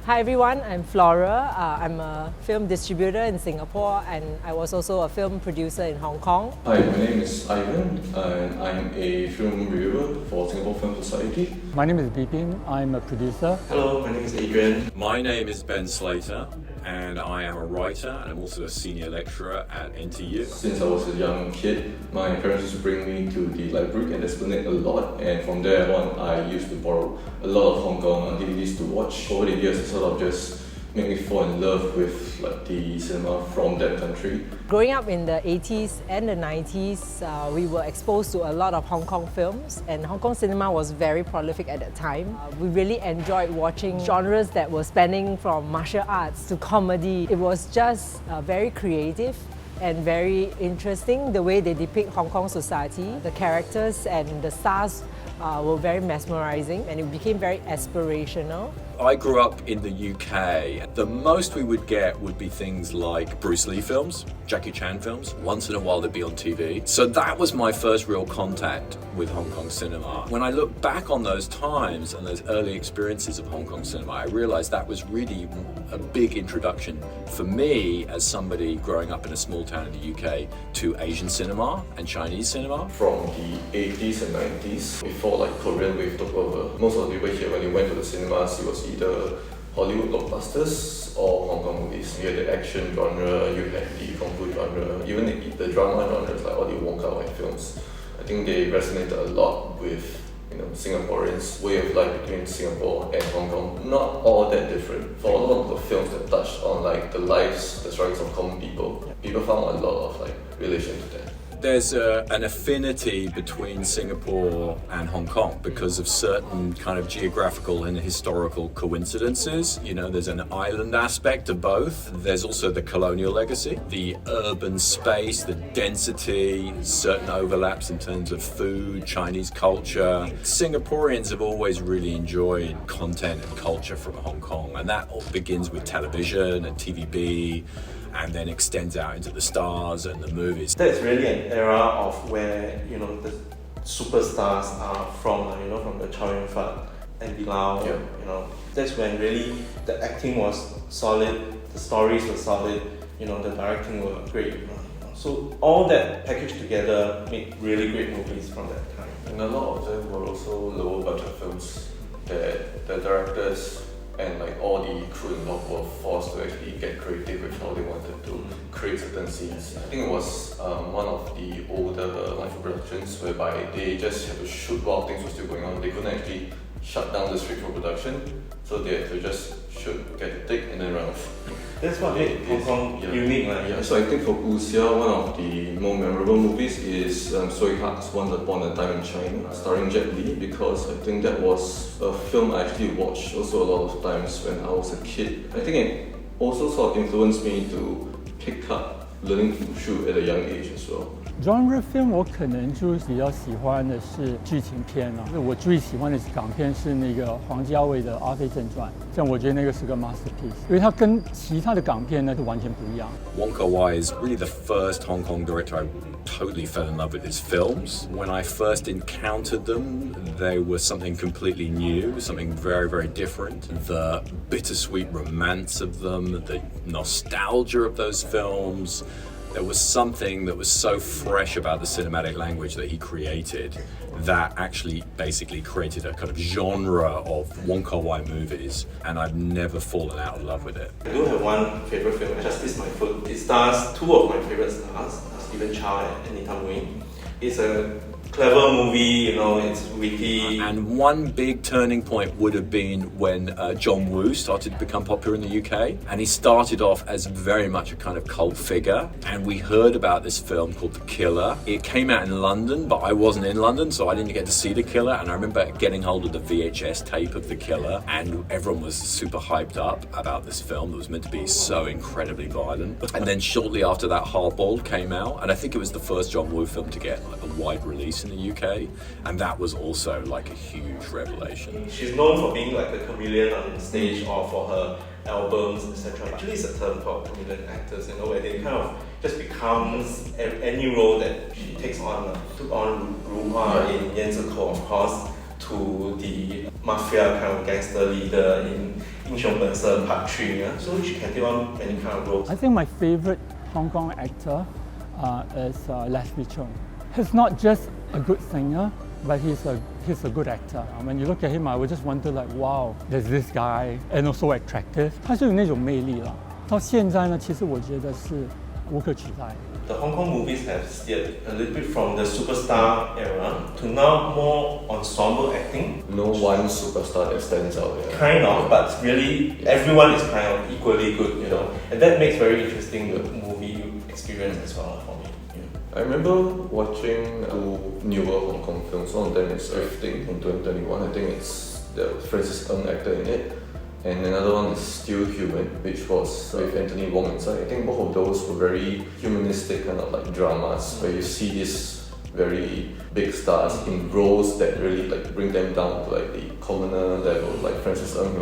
Hi everyone, I'm Flora. I'm a film distributor in Singapore and I was also a film producer in Hong Kong. Hi, my name is Ivan and I'm a film reviewer for Singapore Film Society. My name is Bipin. I'm a producer. Hello, my name is Adrian. My name is Ben Slater and I am a writer and I'm also a senior lecturer at NTU. Since I was a young kid, my parents used to bring me to the library and Esplanade a lot, and from there on I used to borrow a lot of Hong Kong DVDs to watch. Over the years, it sort of just made me fall in love with the cinema from that country. Growing up in the 80s and the 90s, we were exposed to a lot of Hong Kong films, and Hong Kong cinema was very prolific at that time. We really enjoyed watching genres that were spanning from martial arts to comedy. It was just very creative and very interesting the way they depict Hong Kong society. The characters and the stars were very mesmerizing and it became very aspirational. I grew up in the UK. The most we would get would be things like Bruce Lee films, Jackie Chan films. Once in a while they'd be on TV. So that was my first real contact with Hong Kong cinema. When I look back on those times and those early experiences of Hong Kong cinema, I realized that was really a big introduction for me as somebody growing up in a small town in the UK to Asian cinema and Chinese cinema. From the 80s and 90s, before Korean wave took over, most of the people here, when they went to the cinemas, it was either Hollywood blockbusters or Hong Kong movies. You had the action genre, you had the kung fu genre, even the drama genres like all the Wong Kar-wai films. I think they resonated a lot with Singaporeans' way of life between Singapore and Hong Kong. Not all that different. For a lot of the films that touched on the lives, the struggles of common people, people found a lot of relation to that. There's an affinity between Singapore and Hong Kong because of certain kind of geographical and historical coincidences. There's an island aspect of both. There's also the colonial legacy, the urban space, the density, certain overlaps in terms of food, Chinese culture. Singaporeans have always really enjoyed content and culture from Hong Kong, and that all begins with television and TVB, and then extends out into the stars and the movies. That's really an era of where the superstars are from, from the Chow Yun-fat and Bilal. Yeah. That's when really the acting was solid, the stories were solid, the directing were great. So all that packaged together made really great movies from that time. And a lot of them were also lower budget films that the directors and all the crew involved were forced to actually get creative with how they wanted to create certain scenes. I think it was one of the older productions whereby they just had to shoot while things were still going on. They couldn't actually shut down the street for production, so they had to just shoot, get a take, and then run off. That's what made Hong Kong unique. Yeah, so I think for Wuxia, one of the more memorable movies is Tsui Hark's Once Upon a Time in China, starring Jet Li, because I think that was a film I actually watched also a lot of times when I was a kid. I think it also sort of influenced me to pick up learning Wushu at a young age as well. Genre film 我可能就是比较喜欢的是剧情片啊，我最喜欢的港片是那个黄家卫的《阿飞正传》，这样我觉得那个是个 masterpiece， 因为它跟其他的港片呢是完全不一样。Wong Kar-wai is really the first Hong Kong director I totally fell in love with his films. When I first encountered them, they were something completely new, something very, very different. The bittersweet romance of them, the nostalgia of those films. There was something that was so fresh about the cinematic language that he created that actually basically created a kind of genre of Wong Kar-wai movies, and I've never fallen out of love with it. I do have one favorite film, Justice My Foot. It stars two of my favorite stars, Stephen Chow and Annie Tam Wing. It's a clever movie, it's witty. And one big turning point would have been when John Woo started to become popular in the UK. And he started off as very much a kind of cult figure. And we heard about this film called The Killer. It came out in London, but I wasn't in London, so I didn't get to see The Killer. And I remember getting hold of the VHS tape of The Killer, and everyone was super hyped up about this film that was meant to be so incredibly violent. And then shortly after that, Hardboiled came out, and I think it was the first John Woo film to get a wide release in the UK, and that was also a huge revelation. She's known for being a chameleon on stage or for her albums, etc. Actually, it's a term for chameleon actors, where they kind of just becomes any role that she takes on. Took on Ru Hua in Yan Zi Kou, of course, to the mafia kind of gangster leader in 英雄本色 Part 3, so she can take on many kind of roles. I think my favorite Hong Kong actor is Leslie Cheung. He's not just a good singer, but he's a good actor. When you look at him, I would just wonder like, wow, there's this guy and also attractive. 他是有那种魅力啦。到现在呢，其实我觉得是无可取代。The Hong Kong movies have steered a little bit from the superstar era to now more ensemble acting. No one superstar that stands out. Yeah. Kind of, but really everyone is kind of equally good, you know, and that makes very interesting the movie experience as well for me. I remember watching two newer Hong Kong films. One of them is Drifting from 2021. I think it's the Francis Ng actor in it. And another one is Still Human, which was with Anthony Wong inside. I think both of those were very humanistic kind of like dramas where you see these very big stars in roles that really like bring them down to like the commoner level. Like Francis Ng,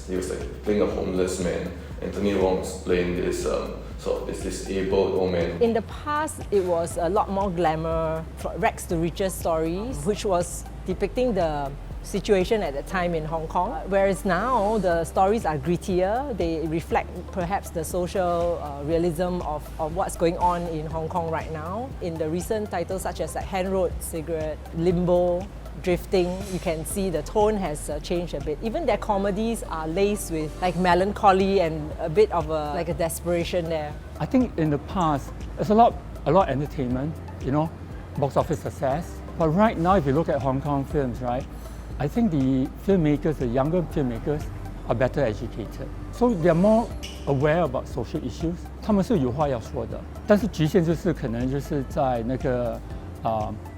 he was like playing a homeless man. Anthony Wong was playing this sort of this disabled old man. In the past, it was a lot more glamour, rags to riches stories, which was depicting the situation at the time in Hong Kong. Whereas now, the stories are grittier. They reflect perhaps the social realism of what's going on in Hong Kong right now. In the recent titles such as like Hand Road Cigarette, Limbo, Drifting, you can see the tone has changed a bit. Even their comedies are laced with like melancholy and a bit of like a desperation there. I think in the past, there's a lot of entertainment, you know, box office success. But right now, if you look at Hong Kong films, right, I think the filmmakers, the younger filmmakers, are better educated. So they're more aware about social issues. 他们是有话要说的，但是局限就是可能就是在那个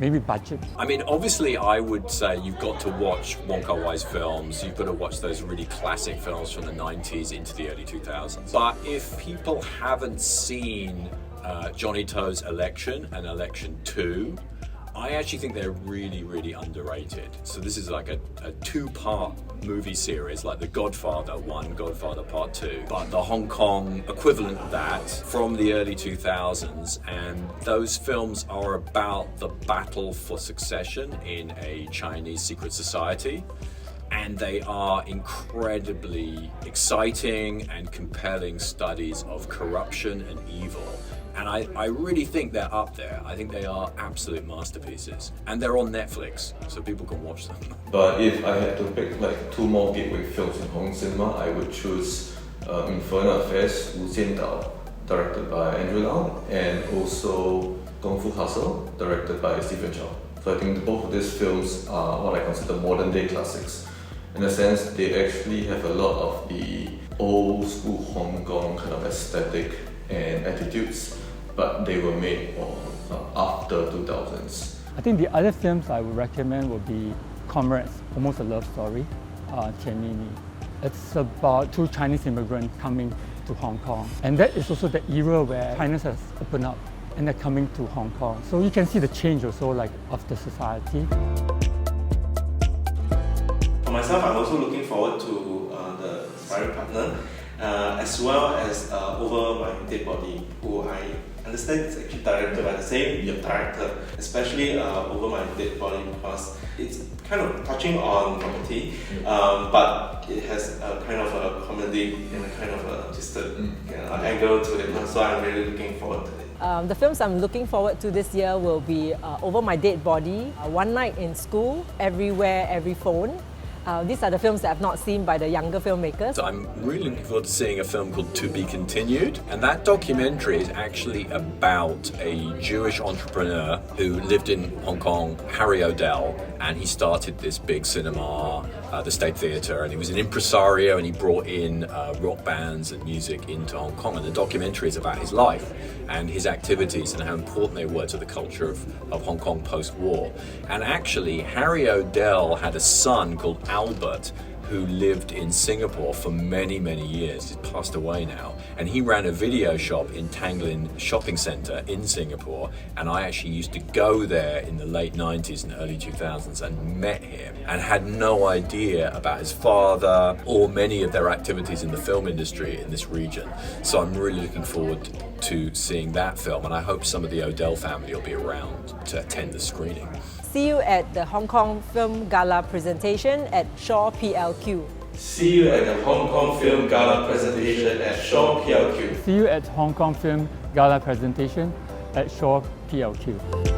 maybe budget. I mean, obviously, I would say you've got to watch Wong Kar-wai's films. You've got to watch those really classic films from the 90s into the early 2000s. But if people haven't seen Johnny To's Election and Election 2, I actually think they're really, really underrated. So this is like a two-part movie series, like The Godfather 1, Godfather Part 2, but the Hong Kong equivalent of that from the early 2000s. And those films are about the battle for succession in a Chinese secret society. And they are incredibly exciting and compelling studies of corruption and evil. And I really think they're up there. I think they are absolute masterpieces. And they're on Netflix, so people can watch them. But if I had to pick like two more gateway films in Hong Kong cinema, I would choose Infernal Affairs, Wu Jiandao, directed by Andrew Lau, and also Kung Fu Hustle, directed by Stephen Chow. So I think both of these films are what I consider modern day classics. In a sense, they actually have a lot of the old school Hong Kong kind of aesthetic and attitudes, but they were made after 2000s. I think the other films I would recommend would be Comrades, almost a love story, Tian Mini. It's about two Chinese immigrants coming to Hong Kong. And that is also the era where China has opened up and they're coming to Hong Kong. So you can see the change also like of the society. For myself, I'm also looking forward to the Sparring Partner, as well as Over My Dead Body, who I understand is actually directed by the same director, especially Over My Dead Body because it's kind of touching on property, but it has a kind of a comedy and a kind of a twisted angle to it, so I'm really looking forward to it. The films I'm looking forward to this year will be Over My Dead Body, One Night in School, Everywhere, Every Phone. These are the films that I've not seen by the younger filmmakers. So I'm really looking forward to seeing a film called To Be Continued. And that documentary is actually about a Jewish entrepreneur who lived in Hong Kong, Harry O'Dell, and he started this big cinema, the State Theatre, and he was an impresario and he brought in rock bands and music into Hong Kong. And the documentary is about his life and his activities and how important they were to the culture of Hong Kong post-war. And actually, Harry O'Dell had a son called Albert who lived in Singapore for many, many years. He's passed away now. And he ran a video shop in Tanglin Shopping Centre in Singapore. And I actually used to go there in the late 90s and early 2000s and met him and had no idea about his father or many of their activities in the film industry in this region. So I'm really looking forward to seeing that film. And I hope some of the O'Dell family will be around to attend the screening. See you at the Hong Kong Film Gala presentation at Shaw PLQ. See you at the Hong Kong Film Gala presentation at Shaw PLQ. See you at Hong Kong Film Gala presentation at Shaw PLQ.